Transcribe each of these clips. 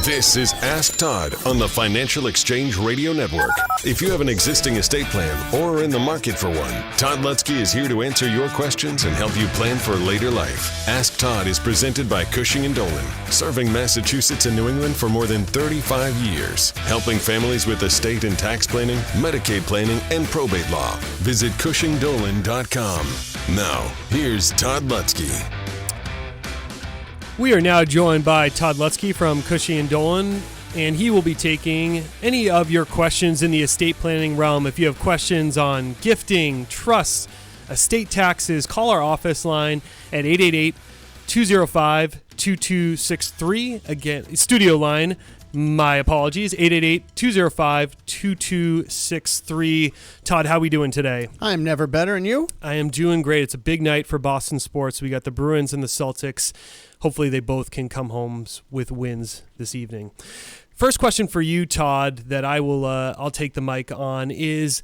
This is Ask Todd on the Financial Exchange Radio Network. If you have an existing estate plan or are in the market for one, Todd Lutsky is here to answer your questions and help you plan for later life. Ask Todd is presented by Cushing Dolan, serving Massachusetts and New England for more than 35 years, helping families with estate and tax planning, Medicaid planning, and probate law. Visit CushingDolan.com. Now, here's Todd Lutsky. We are now joined by Todd Lutsky from Cushing Dolan, and he will be taking any of your questions in the estate planning realm. If you have questions on gifting, trusts, estate taxes, call our office line at 888-205-2263. Again, studio line, my apologies, 888-205-2263. Todd, how are we doing today? I'm never better, and you? I am doing great. It's a big night for Boston sports. We got the Bruins and the Celtics. Hopefully they both can come home with wins this evening. First question for you, Todd, that I'll take the mic on is,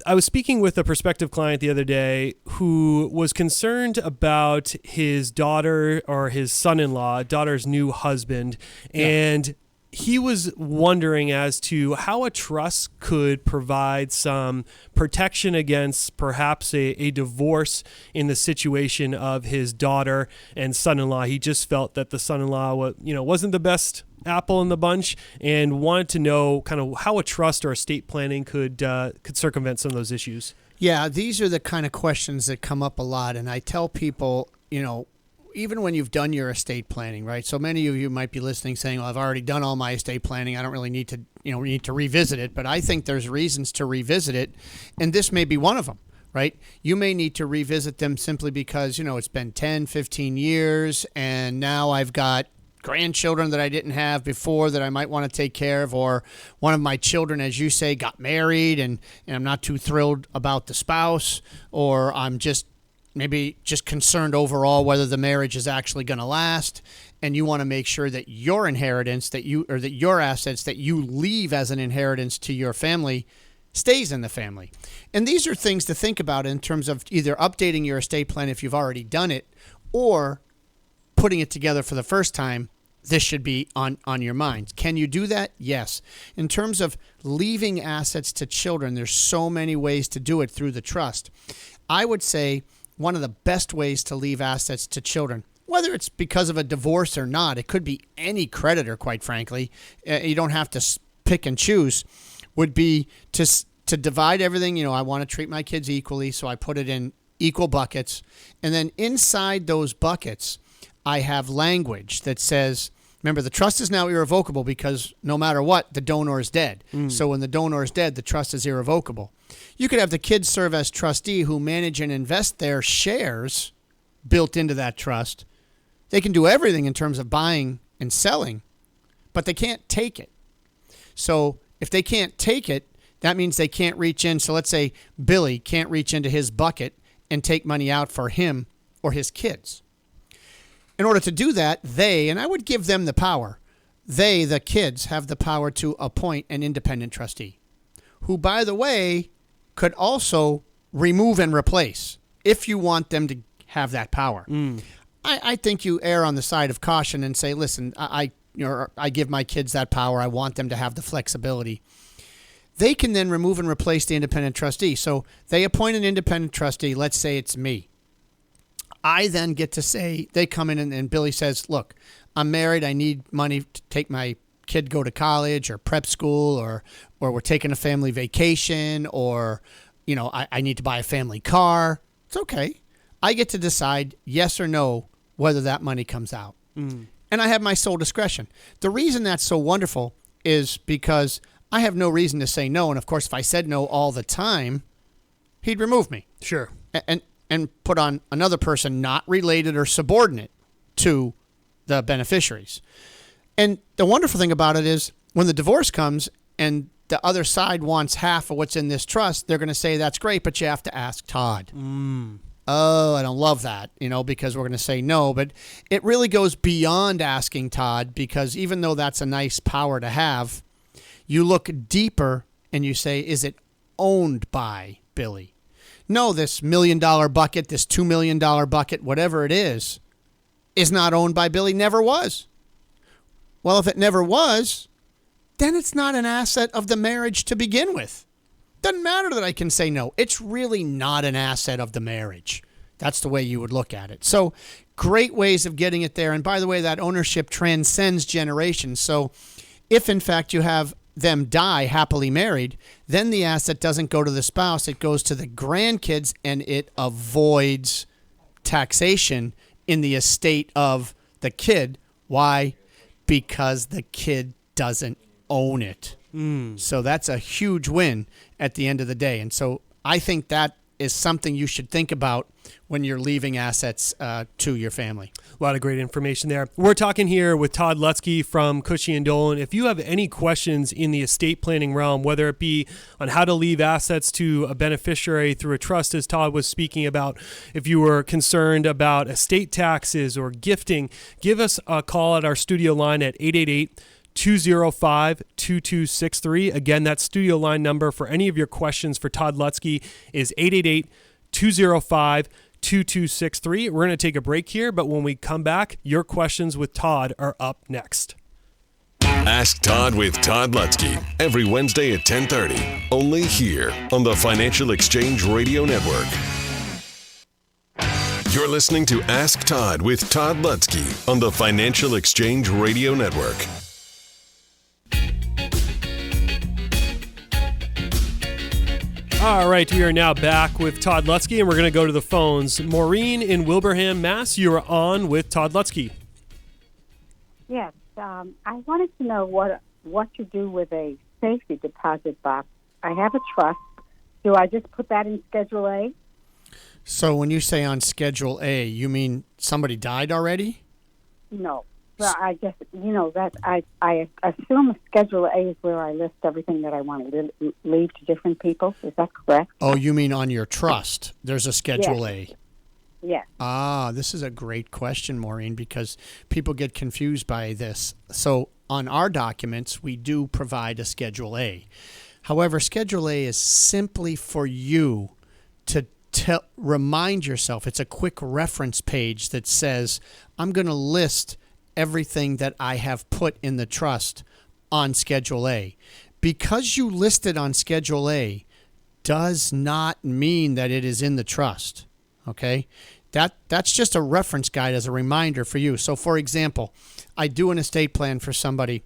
I was speaking with a prospective client the other day who was concerned about his daughter or his son-in-law, daughter's new husband, and he was wondering as to how a trust could provide some protection against perhaps a divorce in the situation of his daughter and son-in-law. He just felt that the son-in-law wasn't the best apple in the bunch and wanted to know kind of how a trust or estate planning could circumvent some of those issues. Yeah, these are the kind of questions that come up a lot, and I tell people, even when you've done your estate planning, right? So many of you might be listening saying, well, I've already done all my estate planning. I don't really need to revisit it. But I think there's reasons to revisit it. And this may be one of them, right? You may need to revisit them simply because, it's been 10, 15 years. And now I've got grandchildren that I didn't have before that I might want to take care of. Or one of my children, as you say, got married and I'm not too thrilled about the spouse. Or I'm maybe just concerned overall whether the marriage is actually going to last, and you want to make sure that your inheritance that your assets that you leave as an inheritance to your family stays in the family. And these are things to think about in terms of either updating your estate plan if you've already done it, or putting it together for the first time. This should be on your mind. Can you do that? Yes. In terms of leaving assets to children, there's so many ways to do it through the trust. I would say one of the best ways to leave assets to children, whether it's because of a divorce or not, it could be any creditor, quite frankly. You don't have to pick and choose, would be to divide everything. I want to treat my kids equally, so I put it in equal buckets. And then inside those buckets, I have language that says, remember, the trust is now irrevocable because no matter what, the donor is dead. So when the donor is dead, the trust is irrevocable. You could have the kids serve as trustee who manage and invest their shares built into that trust. They can do everything in terms of buying and selling, but they can't take it. So if they can't take it, that means they can't reach in. So let's say Billy can't reach into his bucket and take money out for him or his kids. In order to do that, and I would give them the power, the kids, have the power to appoint an independent trustee, who, by the way, could also remove and replace if you want them to have that power. I think you err on the side of caution and say, listen, I give my kids that power. I want them to have the flexibility. They can then remove and replace the independent trustee. So they appoint an independent trustee. Let's say it's me. I then get to say, they come in and Billy says, look, I'm married. I need money to take my kid go to college or prep school, or we're taking a family vacation, or, I need to buy a family car. It's okay. I get to decide yes or no whether that money comes out. And I have my sole discretion. The reason that's so wonderful is because I have no reason to say no. And of course, if I said no all the time, he'd remove me. Sure. And put on another person not related or subordinate to the beneficiaries. And the wonderful thing about it is when the divorce comes and the other side wants half of what's in this trust, they're going to say, that's great, but you have to ask Todd. Oh, I don't love that, because we're going to say no. But it really goes beyond asking Todd, because even though that's a nice power to have, you look deeper and you say, is it owned by Billy? No, this $1 million bucket, this $2 million bucket, whatever it is not owned by Billy, never was. Well, if it never was, then it's not an asset of the marriage to begin with. Doesn't matter that I can say no. It's really not an asset of the marriage. That's the way you would look at it. So great ways of getting it there. And by the way, that ownership transcends generations. So if in fact you have them die happily married, then the asset doesn't go to the spouse. It goes to the grandkids, and it avoids taxation in the estate of the kid. Why? Because the kid doesn't own it. So that's a huge win at the end of the day. And so I think that is something you should think about when you're leaving assets to your family. A lot of great information there. We're talking here with Todd Lutsky from Cushing Dolan. If you have any questions in the estate planning realm, whether it be on how to leave assets to a beneficiary through a trust, as Todd was speaking about, if you were concerned about estate taxes or gifting, give us a call at our studio line at 888-205-2263. Again, that studio line number for any of your questions for Todd Lutsky is 888-205-2263. We're going to take a break here, but when we come back, your questions with Todd are up next. Ask Todd with Todd Lutsky every Wednesday at 10:30, only here on the Financial Exchange Radio Network. You're listening to Ask Todd with Todd Lutsky on the Financial Exchange Radio Network. All right, we are now back with Todd Lutsky, and we're going to go to the phones. Maureen in Wilbraham, Mass., you are on with Todd Lutsky. Yes, I wanted to know what to do with a safety deposit box. I have a trust. Do I just put that in Schedule A? So when you say on Schedule A, you mean somebody died already? No. Well, I guess, that I assume Schedule A is where I list everything that I want to leave to different people. Is that correct? Oh, you mean on your trust? There's a Schedule A. Yes. This is a great question, Maureen, because people get confused by this. So on our documents, we do provide a Schedule A. However, Schedule A is simply for you to remind yourself. It's a quick reference page that says, I'm going to list everything that I have put in the trust on Schedule A. Because you list it on Schedule A does not mean that it is in the trust. Okay? That's just a reference guide as a reminder for you. So for example, I do an estate plan for somebody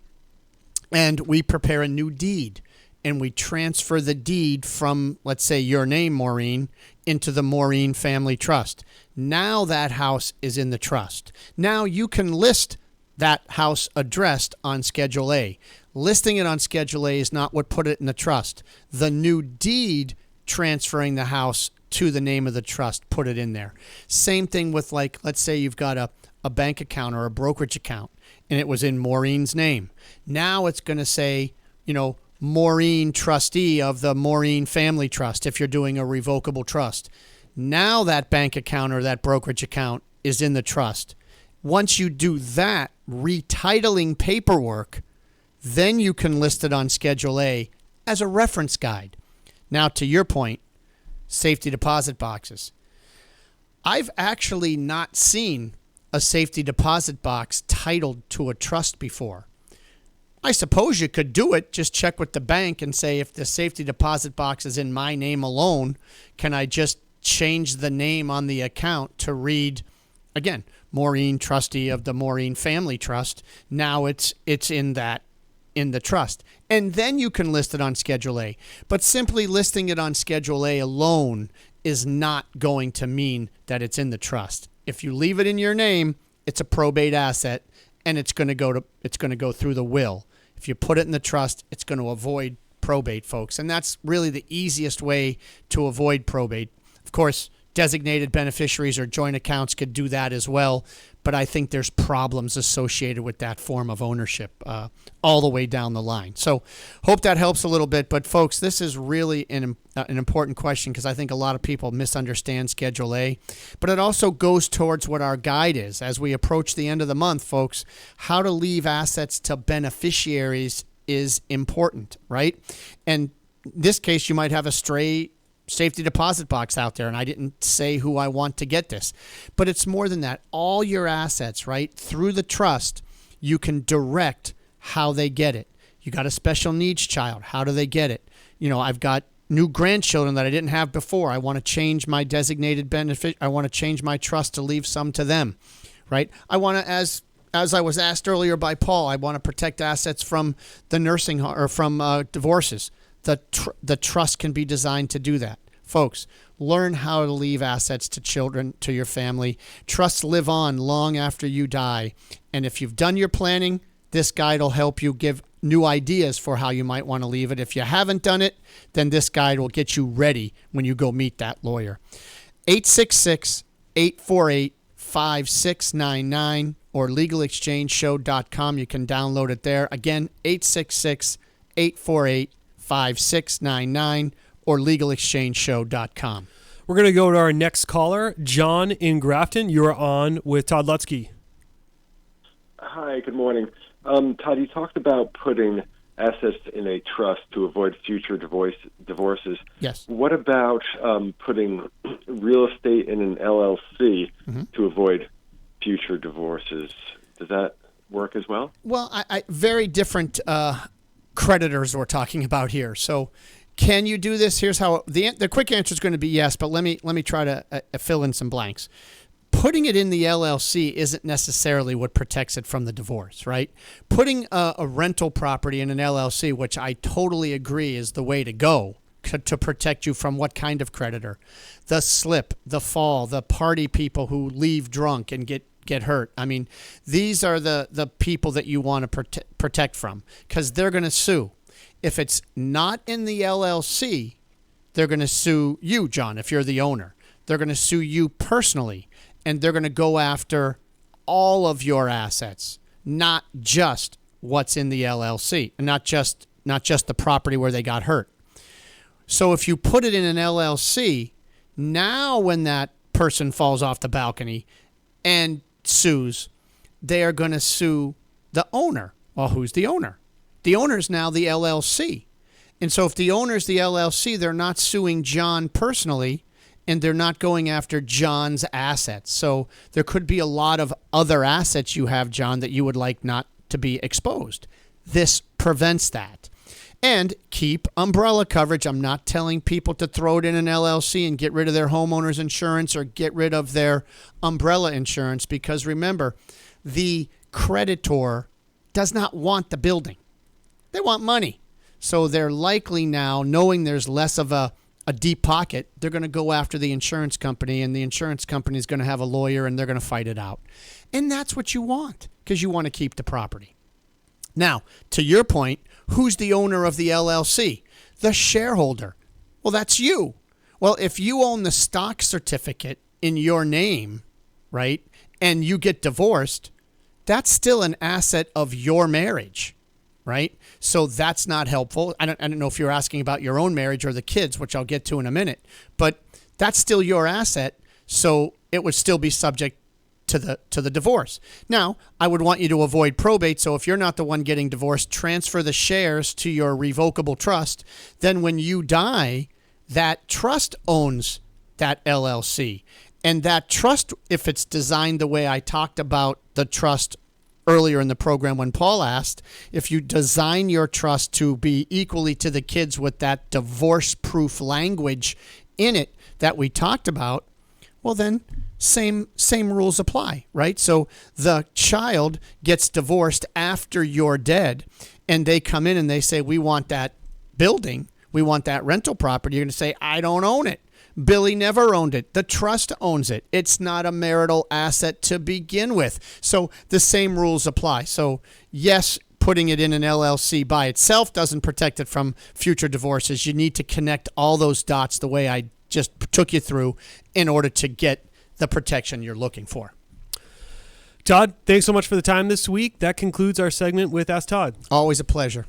and we prepare a new deed and we transfer the deed from, let's say, your name, Maureen, into the Maureen Family Trust. Now that house is in the trust. Now you can list that house addressed on Schedule A. Listing it on Schedule A is not what put it in the trust. The new deed transferring the house to the name of the trust put it in there. Same thing with, like, let's say you've got a bank account or a brokerage account and it was in Maureen's name. Now it's going to say, Maureen trustee of the Maureen Family Trust if you're doing a revocable trust. Now that bank account or that brokerage account is in the trust. Once you do that retitling paperwork, then you can list it on Schedule A as a reference guide. Now, to your point, safety deposit boxes. I've actually not seen a safety deposit box titled to a trust before. I suppose you could do it. Just check with the bank and say, if the safety deposit box is in my name alone, can I just change the name on the account to read, again, Maureen trustee of the Maureen Family Trust. Now it's in the trust. And then you can list it on Schedule A. But simply listing it on Schedule A alone is not going to mean that it's in the trust. If you leave it in your name, it's a probate asset and it's going to go through the will. If you put it in the trust, it's going to avoid probate, folks. And that's really the easiest way to avoid probate. Of course, designated beneficiaries or joint accounts could do that as well, but I think there's problems associated with that form of ownership all the way down the line. So hope that helps a little bit. But folks, this is really an important question because I think a lot of people misunderstand Schedule A, but it also goes towards what our guide is. As we approach the end of the month, folks, how to leave assets to beneficiaries is important, right? And in this case, you might have a stray safety deposit box out there, and I didn't say who I want to get this. But it's more than that. All your assets, right, through the trust, you can direct how they get it. You got a special needs child. How do they get it? I've got new grandchildren that I didn't have before. I want to change my designated benefit. I want to change my trust to leave some to them, right? I want to, as I was asked earlier by Paul, I want to protect assets from the nursing home or from divorces. The trust can be designed to do that. Folks, learn how to leave assets to children, to your family. Trusts live on long after you die. And if you've done your planning, this guide will help you give new ideas for how you might want to leave it. If you haven't done it, then this guide will get you ready when you go meet that lawyer. 866-848-5699 or legalexchangeshow.com. You can download it there. Again, 866-848-5699 or legalexchangeshow.com. We're going to go to our next caller, John in Grafton. You're on with Todd Lutsky. Hi, good morning. Todd, you talked about putting assets in a trust to avoid future divorces. Yes. What about putting real estate in an LLC to avoid future divorces? Does that work as well? Well, I very different creditors we're talking about here. So can you do this? Here's how the quick answer is going to be yes, but let me try to fill in some blanks. Putting it in the LLC isn't necessarily what protects it from the divorce, right? Putting a rental property in an LLC, which I totally agree is the way to go to protect you from what kind of creditor? The slip, the fall, the party people who leave drunk and get hurt. I mean, these are the people that you want to protect from because they're going to sue. If it's not in the LLC, they're going to sue you, John, if you're the owner. They're going to sue you personally. And they're going to go after all of your assets, not just what's in the LLC, and not just the property where they got hurt. So if you put it in an LLC, now when that person falls off the balcony and sues, they are going to sue the owner. Well, who's the owner? The owner is now the LLC. And so if the owner is the LLC, they're not suing John personally, and they're not going after John's assets. So there could be a lot of other assets you have, John, that you would like not to be exposed. This prevents that. And keep umbrella coverage. I'm not telling people to throw it in an LLC and get rid of their homeowner's insurance or get rid of their umbrella insurance because remember, the creditor does not want the building. They want money. So they're likely now, knowing there's less of a deep pocket, they're going to go after the insurance company, and the insurance company is going to have a lawyer, and they're going to fight it out. And that's what you want because you want to keep the property. Now, to your point, who's the owner of the LLC? The shareholder. Well, that's you. Well, if you own the stock certificate in your name, right, and you get divorced, that's still an asset of your marriage. Right? So that's not helpful. I don't know if you're asking about your own marriage or the kids, which I'll get to in a minute, but that's still your asset. So it would still be subject to the divorce. Now, I would want you to avoid probate. So if you're not the one getting divorced, transfer the shares to your revocable trust. Then when you die, that trust owns that LLC. And that trust, if it's designed the way I talked about the trust earlier in the program when Paul asked, if you design your trust to be equally to the kids with that divorce-proof language in it that we talked about, well then same rules apply, right? So the child gets divorced after you're dead and they come in and they say, we want that building, we want that rental property. You're going to say, I don't own it. Billy never owned it. The trust owns it. It's not a marital asset to begin with. So the same rules apply. So yes, putting it in an LLC by itself doesn't protect it from future divorces. You need to connect all those dots the way I just took you through in order to get the protection you're looking for. Todd, thanks so much for the time this week. That concludes our segment with Ask Todd. Always a pleasure.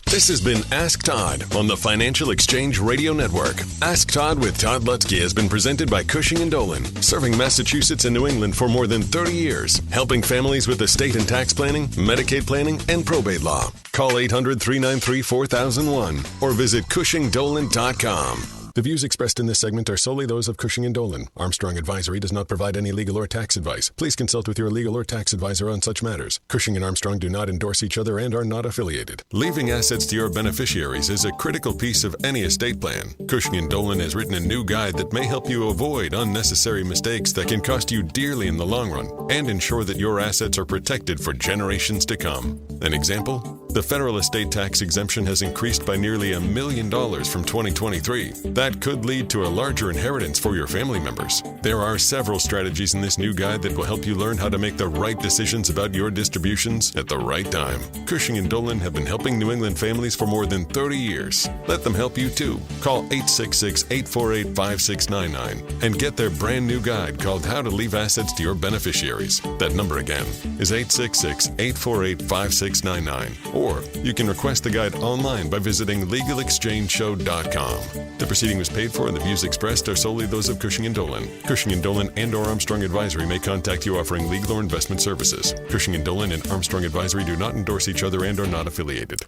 This has been Ask Todd on the Financial Exchange Radio Network. Ask Todd with Todd Lutsky has been presented by Cushing Dolan, serving Massachusetts and New England for more than 30 years, helping families with estate and tax planning, Medicaid planning, and probate law. Call 800-393-4001 or visit CushingDolan.com. The views expressed in this segment are solely those of Cushing & Dolan. Armstrong Advisory does not provide any legal or tax advice. Please consult with your legal or tax advisor on such matters. Cushing & Armstrong do not endorse each other and are not affiliated. Leaving assets to your beneficiaries is a critical piece of any estate plan. Cushing & Dolan has written a new guide that may help you avoid unnecessary mistakes that can cost you dearly in the long run and ensure that your assets are protected for generations to come. An example? The federal estate tax exemption has increased by nearly $1 million from 2023. That could lead to a larger inheritance for your family members. There are several strategies in this new guide that will help you learn how to make the right decisions about your distributions at the right time. Cushing & Dolan have been helping New England families for more than 30 years. Let them help you too. Call 866-848-5699 and get their brand new guide called How to Leave Assets to Your Beneficiaries. That number again is 866-848-5699. Or you can request the guide online by visiting LegalExchangeShow.com. The proceeding was paid for and the views expressed are solely those of Cushing & Dolan. Cushing & Dolan and or Armstrong Advisory may contact you offering legal or investment services. Cushing & Dolan and Armstrong Advisory do not endorse each other and are not affiliated.